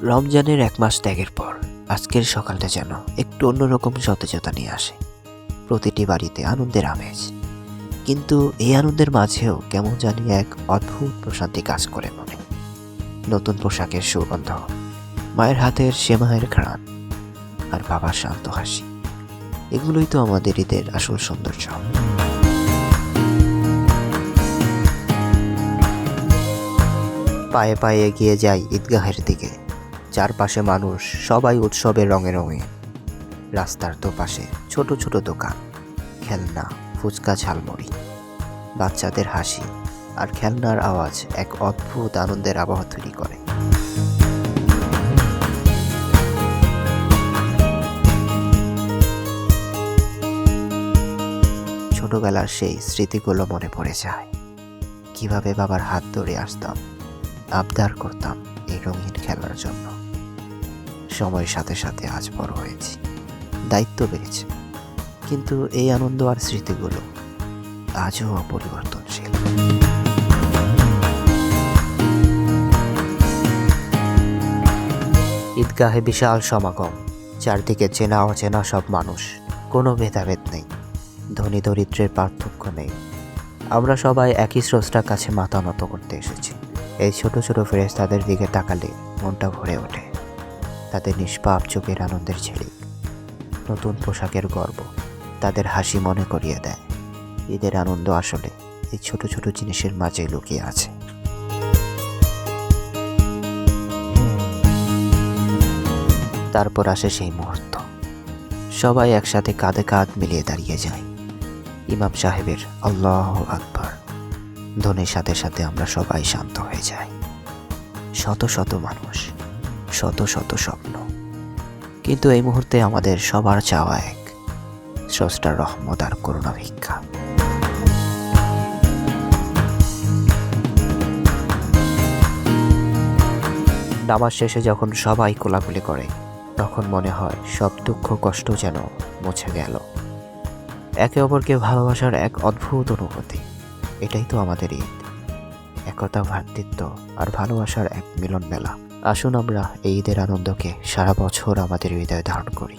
রমজানের ১ মাস ত্যাগের পর আজকের সকালটা যেন একটু অন্যরকম সতেজতা নিয়ে আসে। প্রতিটি বাড়িতে আনন্দের আমেজ, কিন্তু এই আনন্দের মাঝেও কেমন জানি এক অদ্ভুত প্রশান্তি কাজ করে মনে। নতুন পোশাকের সুগন্ধ, মায়ের হাতের সেমাইয়ের ঘ্রাণ আর বাবার শান্ত হাসি, এগুলোই তো আমাদের ঈদের আসল সৌন্দর্য। পায়ে পায়ে এগিয়ে যাই ঈদগাহের দিকে। চারপাশে মানুষ, সবাই উৎসবের রঙে রঙে। রাস্তার দুপাশে ছোট ছোট দোকান, খেলনা, ফুচকা, ঝালমুড়ি, বাচ্চাদের হাসি আর খেলনার আওয়াজ এক অদ্ভুত আনন্দের আবহাওয়া তৈরি করে। ছোটবেলার সেই স্মৃতিগুলো মনে পড়ে যায়। কিভাবে বাবার হাত ধরে আসতাম, আবদার করতাম এই রঙিন খেলার জন্য। সময়ের সাথে সাথে আজ বড় হয়েছি, দায়িত্ব বেড়েছে, কিন্তু এই আনন্দ আর স্মৃতিগুলো আজও অপরিবর্তনশীল। ঈদগাহে বিশাল সমাগম, চারদিকে চেনা অচেনা সব মানুষ, কোনো ভেদাভেদ নেই, ধনী দরিদ্রের পার্থক্য নেই। আমরা সবাই একই স্রষ্টার কাছে মাথা নত করতে এসেছি। এই ছোট ছোট ফেরেশতাদের দিকে তাকালে মনটা ভরে ওঠে। তাদের নিষ্পাপ চোখের আনন্দের ঝিলিক, নতুন পোশাকের গর্ব, তাদের হাসি মনে করিয়ে দেয় ঈদের আনন্দ আসলে এই ছোট ছোট জিনিসের মাঝে লুকিয়ে আছে। তারপর আসে সেই মুহূর্ত, সবাই একসাথে কাঁধে কাঁধ মিলিয়ে দাঁড়িয়ে যায়। ইমাম সাহেবের আল্লাহু আকবার ধ্বনির সাথে সাথে আমরা সবাই শান্ত হয়ে যাই। শত শত মানুষ, শত শত স্বপ্ন, কিন্তু এই মুহূর্তে আমাদের সবার চাওয়া এক, স্রষ্টার রহমত আর করুণা ভিক্ষা। নামাজ শেষে যখন সবাই কোলাকুলি করে, তখন মনে হয় সব দুঃখ কষ্ট যেন মুছে গেল। একে অপরকে ভালোবাসার এক অদ্ভুত অনুভূতি, এটাই তো আমাদের ঈদ। একতা, ভ্রাতৃত্ব আর ভালোবাসার এক মিলন মেলা। আসুন আমরা এই ঈদের আনন্দকে সারা বছর আমাদের হৃদয়ে ধারণ করি।